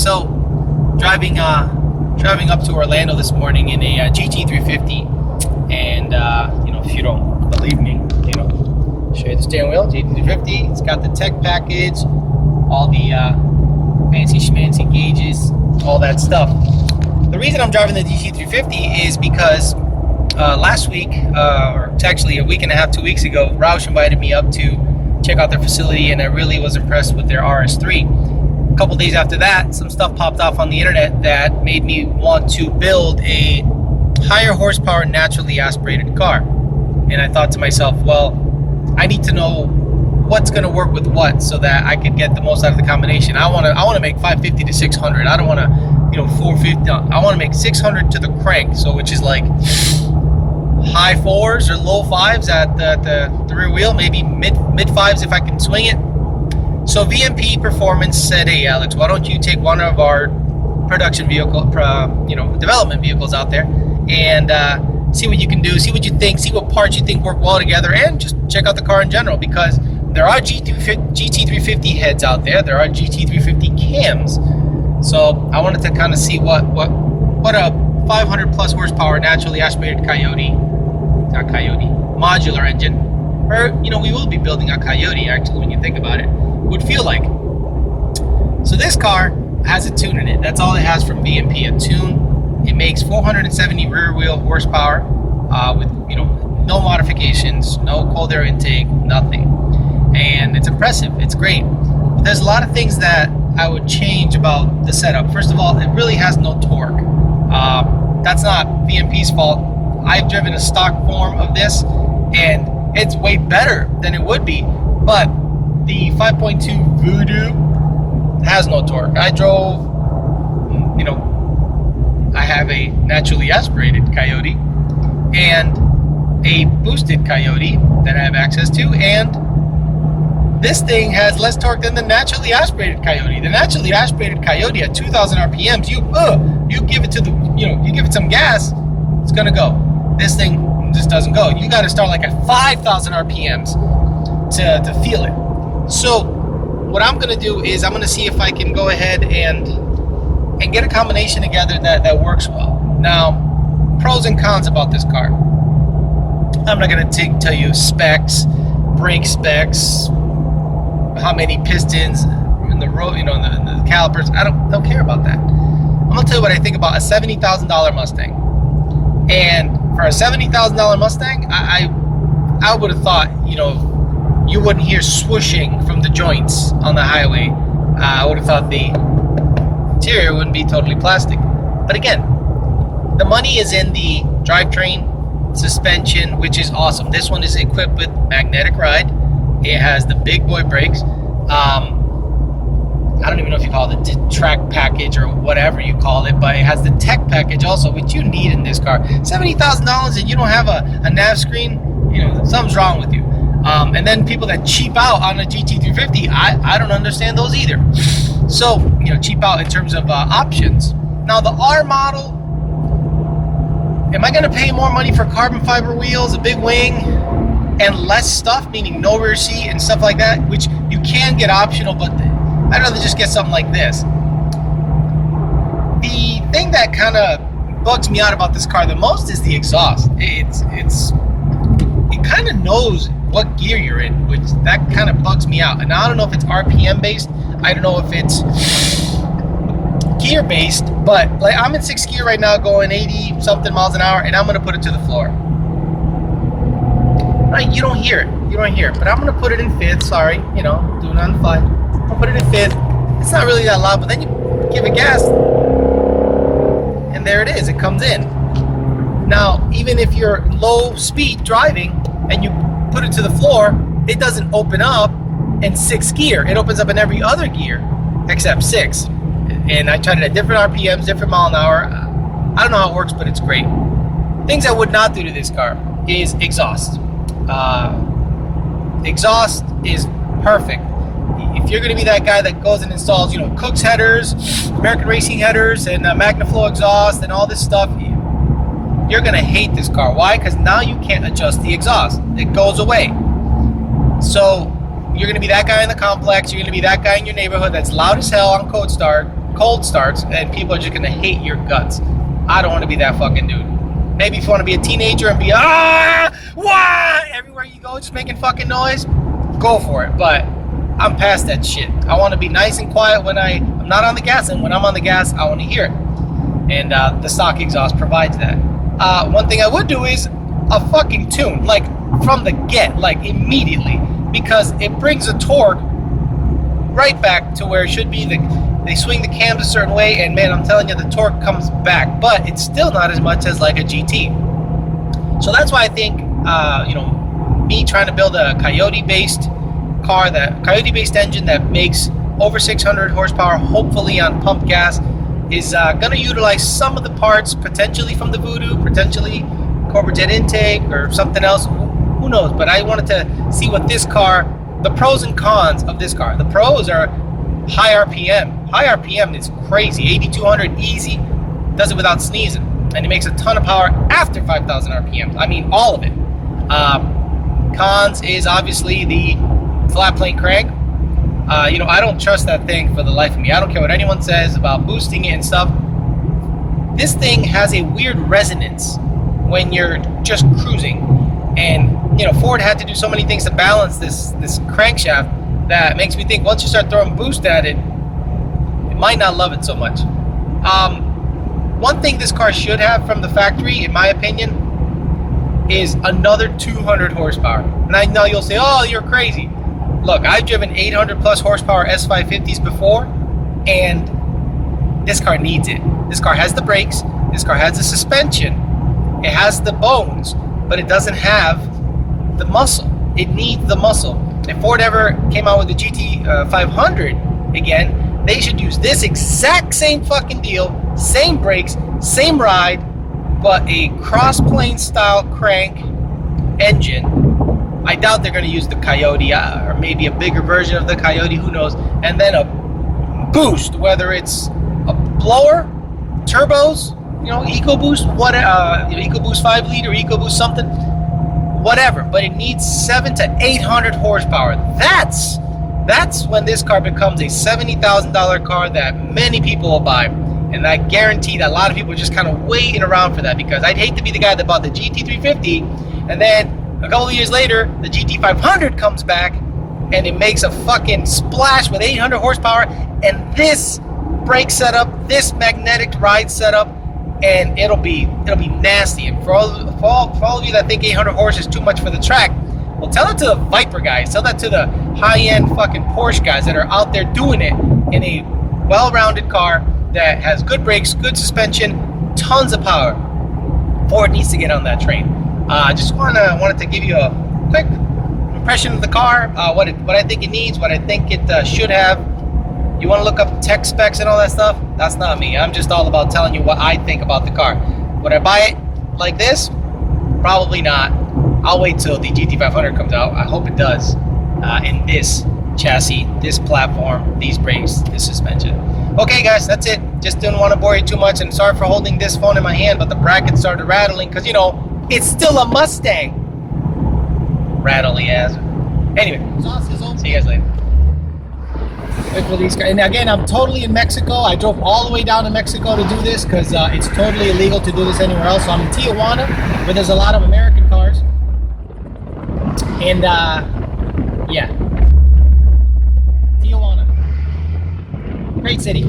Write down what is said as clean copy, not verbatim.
So driving up to Orlando this morning in a GT350, and if you don't believe me, show you the steering wheel. GT350. It's got the tech package, all the fancy schmancy gauges, all that stuff. The reason I'm driving the GT350 is because last week, or actually a week and a half, 2 weeks ago, Roush invited me up to check out their facility, and I really was impressed with their RS3. A couple days after that, some stuff popped off on the internet that made me want to build a higher horsepower, naturally aspirated car. And I thought to myself, well, I need to know what's going to work with what so that I could get the most out of the combination. I want to make 550 to 600. I don't want to, 450. I want to make 600 to the crank, so which is like high fours or low fives at the rear wheel, maybe mid fives if I can swing it. So VMP Performance said, hey Alex, why don't you take one of our production vehicle, development vehicles out there and see what you can do, see what you think, see what parts you think work well together, and just check out the car in general, because there are GT350 heads out there. There are GT350 cams. So I wanted to kind of see what a 500 plus horsepower naturally aspirated modular engine, or we will be building a Coyote actually when you think about it, would feel like. So this car has a tune in it. That's all it has from VMP, a tune. It makes 470 rear wheel horsepower with no modifications, no cold air intake, nothing. And it's impressive. It's great. But there's a lot of things that I would change about the setup. First of all, it really has no torque. That's not VMP's fault. I've driven a stock form of this, and it's way better than it would be. But the 5.2 Voodoo has no torque. I drove, I have a naturally aspirated Coyote and a boosted Coyote that I have access to, and this thing has less torque than the naturally aspirated Coyote. The naturally aspirated Coyote at 2,000 RPMs, you give it to you give it some gas, it's gonna go. This thing just doesn't go. You got to start like at 5,000 RPMs to feel it. So what I'm gonna do is I'm gonna see if I can go ahead and get a combination together that works well. Now, pros and cons about this car. I'm not gonna tell you specs, brake specs, how many pistons in the road, the calipers. I don't care about that. I'm gonna tell you what I think about a $70,000 Mustang. And for a $70,000 Mustang, I would have thought, you wouldn't hear swooshing from the joints on the highway. I would have thought the interior wouldn't be totally plastic. But again, the money is in the drivetrain, suspension, which is awesome. This one is equipped with magnetic ride. It has the big boy brakes. I don't even know if you call it the track package or whatever you call it, but it has the tech package also, which you need in this car. $70,000 and you don't have a nav screen, something's wrong with you. And then people that cheap out on a GT350, I don't understand those either. So, cheap out in terms of options. Now the R model, am I gonna pay more money for carbon fiber wheels, a big wing, and less stuff, meaning no rear seat and stuff like that, which you can get optional, but I'd rather just get something like this. The thing that kind of bugs me out about this car the most is the exhaust. It kind of knows what gear you're in, which that kind of bugs me out. And I don't know if it's RPM based. I don't know if it's gear based, but like I'm in 6th gear right now going 80 something miles an hour, and I'm going to put it to the floor. Right, you don't hear it, but I'm going to put it in 5th. Sorry, doing it on the fly. I'll put it in 5th. It's not really that loud, but then you give it gas, and there it is. It comes in. Now, even if you're low speed driving and you put it to the floor, it doesn't open up in 6th gear. It opens up in every other gear except 6. And I tried it at different RPMs, different mile an hour. I don't know how it works, but it's great. Things I would not do to this car is exhaust. Exhaust is perfect. If you're going to be that guy that goes and installs, Cook's headers, American Racing headers, and MagnaFlow exhaust and all this stuff, you're going to hate this car. Why? Because now you can't adjust the exhaust. It goes away. So you're going to be that guy in the complex. You're going to be that guy in your neighborhood that's loud as hell on Code Start. cold starts, and people are just gonna hate your guts. I don't want to be that fucking dude. Maybe if you want to be a teenager and be everywhere you go, just making fucking noise, go for it. But I'm past that shit. I want to be nice and quiet when I'm not on the gas, and when I'm on the gas, I want to hear it. And the stock exhaust provides that. One thing I would do is a fucking tune, like from the get, like immediately, because it brings the torque right back to where it should be. They swing the cams a certain way, and man, I'm telling you, the torque comes back, but it's still not as much as like a GT. So that's why I think, me trying to build a Coyote-based car, that Coyote-based engine that makes over 600 horsepower, hopefully on pump gas, is going to utilize some of the parts, potentially from the Voodoo, potentially Cobra Jet intake or something else. Who knows? But I wanted to see what this car, the pros and cons of this car. The pros are high RPM. High RPM is crazy. 8,200 easy. Does it without sneezing. And it makes a ton of power after 5,000 RPM. I mean, all of it. Cons is obviously the flat plane crank. I don't trust that thing for the life of me. I don't care what anyone says about boosting it and stuff. This thing has a weird resonance when you're just cruising. And, Ford had to do so many things to balance this crankshaft that makes me think once you start throwing boost at it, it might not love it so much. One thing this car should have from the factory, in my opinion, is another 200 horsepower. And I know you'll say, oh, you're crazy. Look, I've driven 800 plus horsepower S550s before, and this car needs it. This car has the brakes, this car has the suspension, it has the bones, but it doesn't have the muscle. It needs the muscle. If Ford ever came out with the GT500 again, they should use this exact same fucking deal, same brakes, same ride, but a cross-plane style crank engine. I doubt they're going to use the Coyote, or maybe a bigger version of the Coyote, who knows, and then a boost, whether it's a blower, turbos, EcoBoost, EcoBoost 5 liter, EcoBoost something, whatever, but it needs 700 to 800 horsepower. That's when this car becomes a $70,000 car that many people will buy. And I guarantee that a lot of people are just kind of waiting around for that, because I'd hate to be the guy that bought the GT350 and then a couple of years later the GT500 comes back and it makes a fucking splash with 800 horsepower and this brake setup, this magnetic ride setup, and it'll be nasty. And for all of you that think 800 horse is too much for the track, well, tell it to the Viper guys, tell that to the high-end fucking Porsche guys that are out there doing it in a well-rounded car that has good brakes, good suspension, tons of power. Ford needs to get on that train. I just wanted to give you a quick impression of the car, what I think it needs, what I think it should have. You want to look up tech specs and all that stuff? That's not me. I'm just all about telling you what I think about the car. Would I buy it like this? Probably not. I'll wait till the GT500 comes out. I hope it does. In this chassis, this platform, these brakes, this suspension. Okay, guys, that's it. Just didn't want to bore you too much, and sorry for holding this phone in my hand, but the bracket started rattling because, it's still a Mustang. Rattly ass. Anyway, see you guys later. Wait for these guys. And again, I'm totally in Mexico. I drove all the way down to Mexico to do this because it's totally illegal to do this anywhere else. So I'm in Tijuana, where there's a lot of American cars. And yeah, Tijuana, great city.